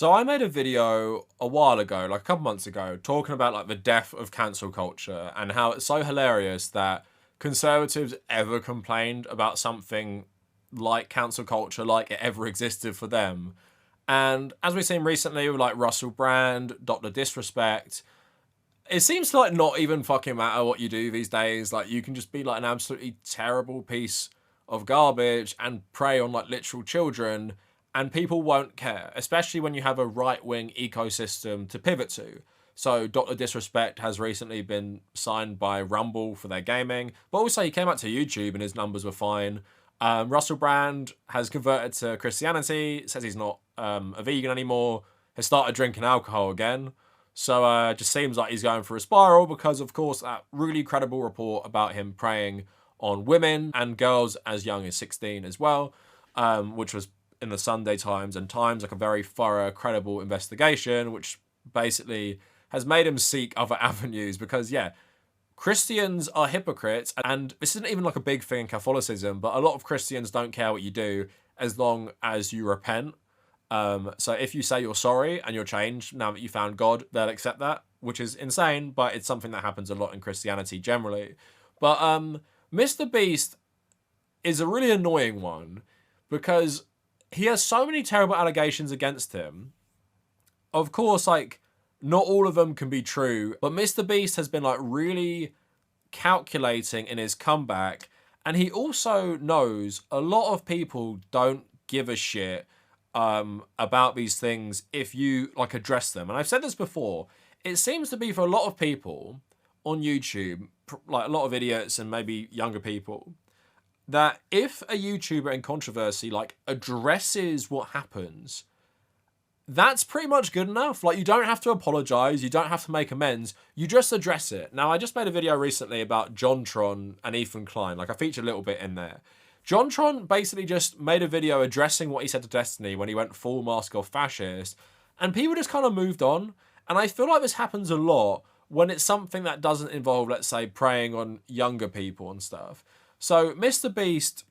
So I made a video a while ago, like a couple months ago, talking about like the death of cancel culture and how it's so hilarious that conservatives ever complained about something like cancel culture, like it ever existed for them. And as we've seen recently with like Russell Brand, Dr. Disrespect, it seems to like not even fucking matter what you do these days. Like you can just be like an absolutely terrible piece of garbage and prey on like literal children and people won't care, especially when you have a right-wing ecosystem to pivot to. So Dr. Disrespect has recently been signed by Rumble for their gaming, but also he came out to YouTube and his numbers were fine. Russell Brand has converted to Christianity, says he's not a vegan anymore, has started drinking alcohol again. So it just seems like he's going for a spiral because, of course, that really credible report about him preying on women and girls as young as 16 as well, which was in the Sunday Times and Times, like a very thorough, credible investigation, which basically has made him seek other avenues because, yeah, Christians are hypocrites, and this isn't even like a big thing in Catholicism, but a lot of Christians don't care what you do as long as you repent. So if you say you're sorry and you're changed now that you found God, they'll accept that, which is insane, but it's something that happens a lot in Christianity generally. But Mr. Beast is a really annoying one because he has so many terrible allegations against him. Of course, like, not all of them can be true, but Mr. Beast has been like really calculating in his comeback, and he also knows a lot of people don't give a shit about these things if you like address them. And I've said this before, it seems to be for a lot of people on YouTube, like a lot of idiots and maybe younger people, that if a YouTuber in controversy like addresses what happens, that's pretty much good enough. Like, you don't have to apologize, you don't have to make amends, you just address it. Now, I just made a video recently about JonTron and Ethan Klein. Like, I featured a little bit in there. JonTron basically just made a video addressing what he said to Destiny when he went full mask off fascist, and people just kind of moved on. And I feel like this happens a lot when it's something that doesn't involve, let's say, preying on younger people and stuff. So Mr. Beast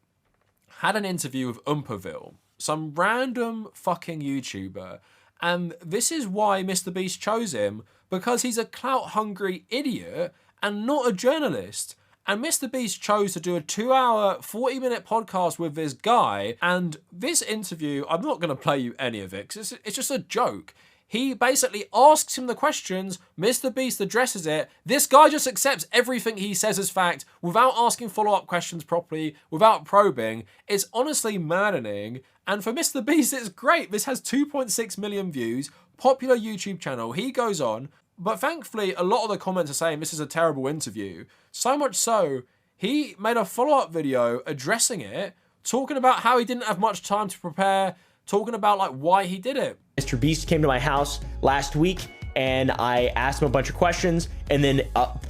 had an interview with Ompaville, some random fucking YouTuber, and this is why Mr. Beast chose him, because he's a clout-hungry idiot and not a journalist. And Mr. Beast chose to do a 2-hour, 40-minute podcast with this guy, and this interview, I'm not going to play you any of it, because it's just a joke. He basically asks him the questions, Mr. Beast addresses it, this guy just accepts everything he says as fact without asking follow-up questions properly, without probing. It's honestly maddening, and for Mr. Beast it's great. This has 2.6 million views, popular YouTube channel, he goes on, but thankfully a lot of the comments are saying this is a terrible interview. So much so, he made a follow-up video addressing it, talking about how he didn't have much time to prepare, talking about like why he did it. Mr. Beast came to my house last week and I asked him a bunch of questions and then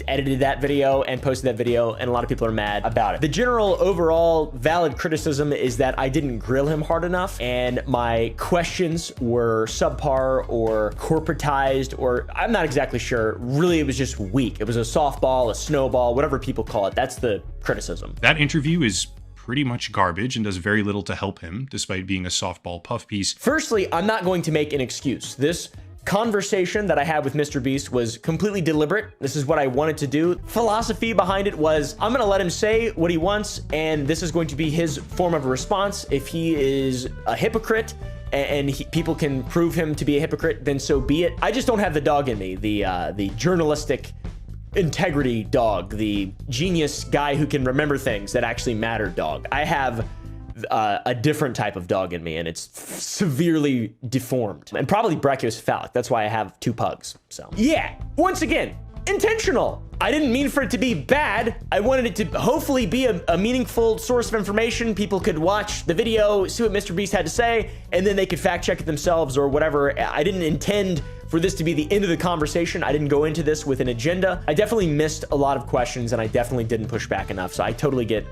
edited that video and posted that video, and a lot of people are mad about it. The general overall valid criticism is that I didn't grill him hard enough and my questions were subpar or corporatized, or I'm not exactly sure. Really, it was just weak. It was a softball, a snowball, whatever people call it. That's the criticism. That interview is pretty much garbage and does very little to help him, despite being a softball puff piece. Firstly, I'm not going to make an excuse. This conversation that I had with Mr. Beast was completely deliberate. This is what I wanted to do. Philosophy behind it was, I'm gonna let him say what he wants, and this is going to be his form of a response. If he is a hypocrite, and people can prove him to be a hypocrite, then so be it. I just don't have the dog in me, the journalistic integrity dog, the genius guy who can remember things that actually matter dog. I have a different type of dog in me, and it's severely deformed and probably brachiocephalic. That's why I have 2 pugs. So yeah, once again, intentional. I didn't mean for it to be bad. I wanted it to hopefully be a meaningful source of information. People could watch the video, see what Mr. Beast had to say, and then they could fact check it themselves or whatever. I didn't intend for this to be the end of the conversation. I didn't go into this with an agenda. I definitely missed a lot of questions, and I definitely didn't push back enough. So I totally get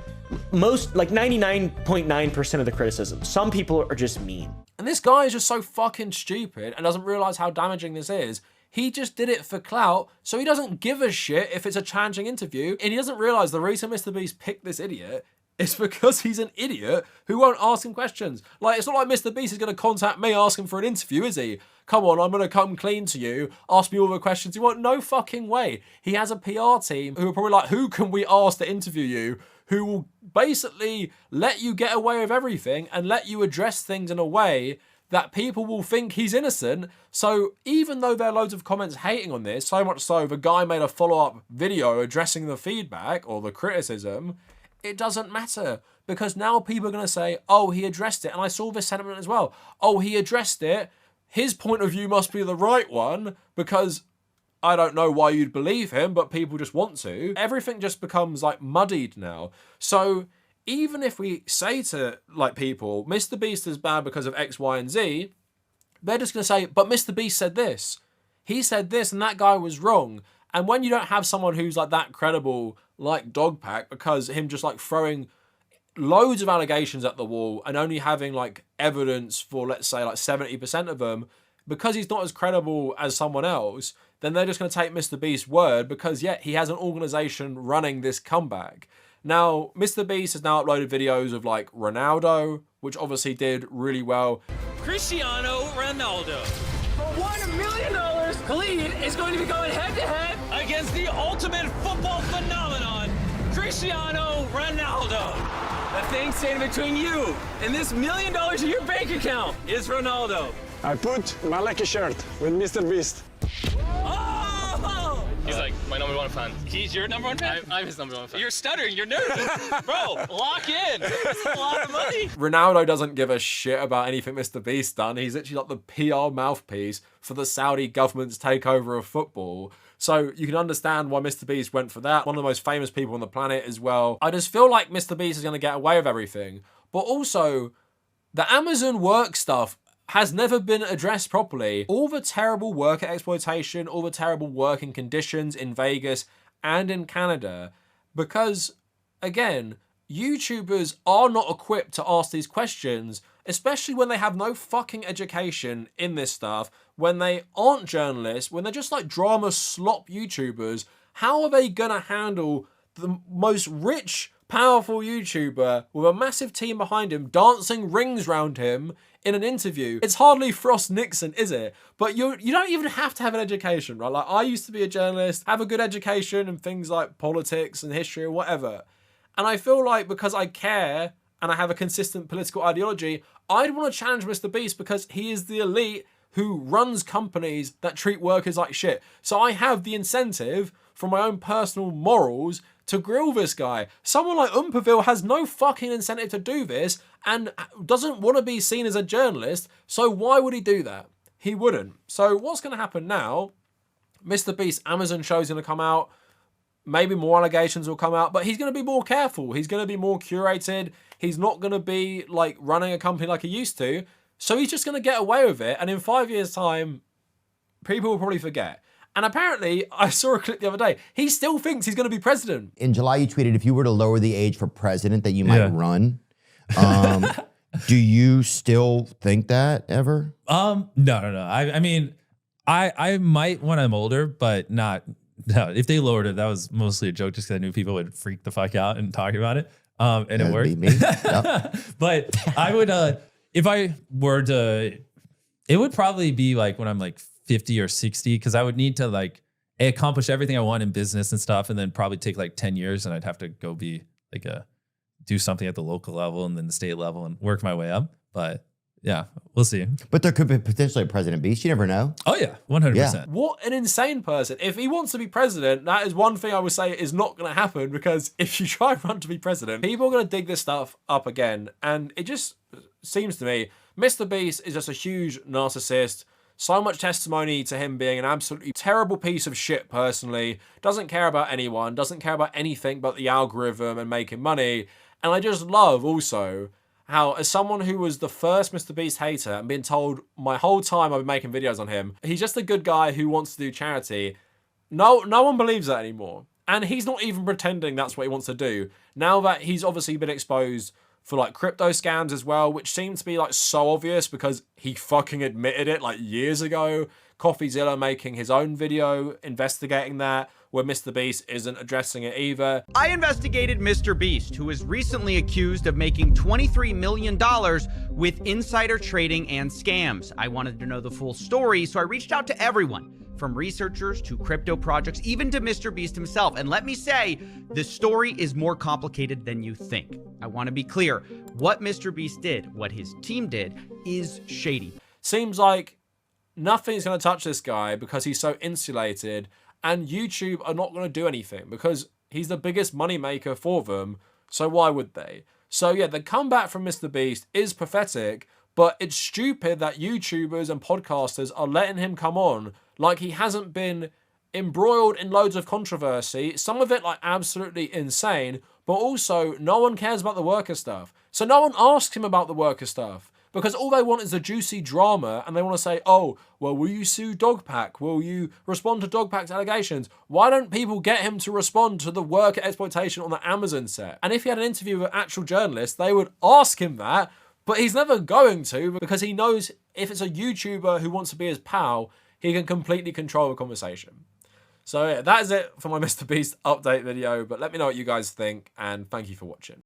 most, like 99.9% of the criticism. Some people are just mean. And this guy is just so fucking stupid and doesn't realize how damaging this is. He just did it for clout, so he doesn't give a shit if it's a challenging interview, and he doesn't realize the reason Mr. Beast picked this idiot It's because he's an idiot who won't ask him questions. Like, it's not like Mr. Beast is going to contact me asking for an interview, is he? Come on, I'm going to come clean to you, ask me all the questions you want. No fucking way. He has a PR team who are probably like, who can we ask to interview you? Who will basically let you get away with everything and let you address things in a way that people will think he's innocent. So even though there are loads of comments hating on this, so much so the guy made a follow-up video addressing the feedback or the criticism, it doesn't matter, because now people are going to say, oh, he addressed it. And I saw this sentiment as well. Oh, he addressed it. His point of view must be the right one, because I don't know why you'd believe him, but people just want to. Everything just becomes like muddied now. So even if we say to like people, Mr. Beast is bad because of X, Y, and Z, they're just going to say, but Mr. Beast said this. He said this and that guy was wrong. And when you don't have someone who's like that credible, like Dogpack, because him just like throwing loads of allegations at the wall and only having like evidence for, let's say, like 70% of them, because he's not as credible as someone else, then they're just going to take Mr. Beast's word because, yeah, he has an organization running this comeback. Now, Mr. Beast has now uploaded videos of like Ronaldo, which obviously did really well. Cristiano Ronaldo. For $1 million, Khalid is going to be going head-to-head against the ultimate football phenomenon, Cristiano Ronaldo. The thing standing between you and this $1 million in your bank account is Ronaldo. I put my lucky shirt with Mr. Beast. Oh! He's like my number one fan. He's your number one fan? I'm his number one fan. You're stuttering, you're nervous. Bro, lock in. This is a lot of money. Ronaldo doesn't give a shit about anything Mr. Beast's done. He's actually like the PR mouthpiece for the Saudi government's takeover of football. So you can understand why Mr. Beast went for that. One of the most famous people on the planet as well. I just feel like Mr. Beast is going to get away with everything. But also, the Amazon work stuff has never been addressed properly. All the terrible work at exploitation, all the terrible working conditions in Vegas and in Canada. Because, again, YouTubers are not equipped to ask these questions, especially when they have no fucking education in this stuff, when they aren't journalists, when they're just like drama slop YouTubers. How are they gonna handle the most rich, powerful YouTuber with a massive team behind him, dancing rings round him in an interview? It's hardly Frost Nixon, is it? But you don't even have to have an education, right? Like, I used to be a journalist, have a good education in things like politics and history or whatever. And I feel like because I care and I have a consistent political ideology, I'd want to challenge Mr. Beast because he is the elite who runs companies that treat workers like shit. So I have the incentive from my own personal morals to grill this guy. Someone like Ompaville has no fucking incentive to do this and doesn't want to be seen as a journalist. So why would he do that? He wouldn't. So what's going to happen now? Mr. Beast's Amazon show is going to come out. Maybe more allegations will come out, but he's going to be more careful. He's going to be more curated. He's not going to be like running a company like he used to. So he's just going to get away with it. And in 5 years' time, people will probably forget. And apparently, I saw a clip the other day. He still thinks he's going to be president. In July, you tweeted, if you were to lower the age for president, that you might run. Do you still think that ever? No. I mean, I might when I'm older, but not. No, if they lowered it, that was mostly a joke just because I knew people would freak the fuck out and talk about it. And it worked. Me. Yep. But I would, if I were to, it would probably be like when I'm like 50 or 60, because I would need to like accomplish everything I want in business and stuff, and then probably take like 10 years, and I'd have to go be like do something at the local level and then the state level and work my way up. But yeah, we'll see. But there could be potentially a President Beast. You never know. Oh yeah, 100%. Yeah. What an insane person. If he wants to be president, that is one thing I would say is not going to happen, because if you try and run to be president, people are going to dig this stuff up again. And it just seems to me, Mr. Beast is just a huge narcissist. So much testimony to him being an absolutely terrible piece of shit personally. Doesn't care about anyone. Doesn't care about anything but the algorithm and making money. And I just love also how, as someone who was the first Mr. Beast hater and been told my whole time I've been making videos on him, he's just a good guy who wants to do charity. No one believes that anymore. And he's not even pretending that's what he wants to do. Now that he's obviously been exposed for like crypto scams as well, which seemed to be like so obvious because he fucking admitted it like years ago. CoffeeZilla making his own video investigating that. where Mr. Beast isn't addressing it either. I investigated Mr. Beast, who is recently accused of making $23 million with insider trading and scams. I wanted to know the full story, so I reached out to everyone, from researchers to crypto projects, even to Mr. Beast himself. And let me say, the story is more complicated than you think. I want to be clear. What Mr. Beast did, what his team did, is shady. Seems like nothing's going to touch this guy because he's so insulated, and YouTube are not going to do anything because he's the biggest moneymaker for them, so why would they? So yeah, the comeback from Mr. Beast is pathetic, but it's stupid that YouTubers and podcasters are letting him come on like he hasn't been embroiled in loads of controversy, some of it like absolutely insane, but also no one cares about the worker stuff. So no one asks him about the worker stuff because all they want is the juicy drama, and they want to say, oh, well, will you sue Dogpack? Will you respond to Dogpack's allegations? Why don't people get him to respond to the worker exploitation on the Amazon set? And if he had an interview with an actual journalist, they would ask him that, but he's never going to because he knows if it's a YouTuber who wants to be his pal, he can completely control the conversation. So yeah, that is it for my Mr. Beast update video, but let me know what you guys think, and thank you for watching.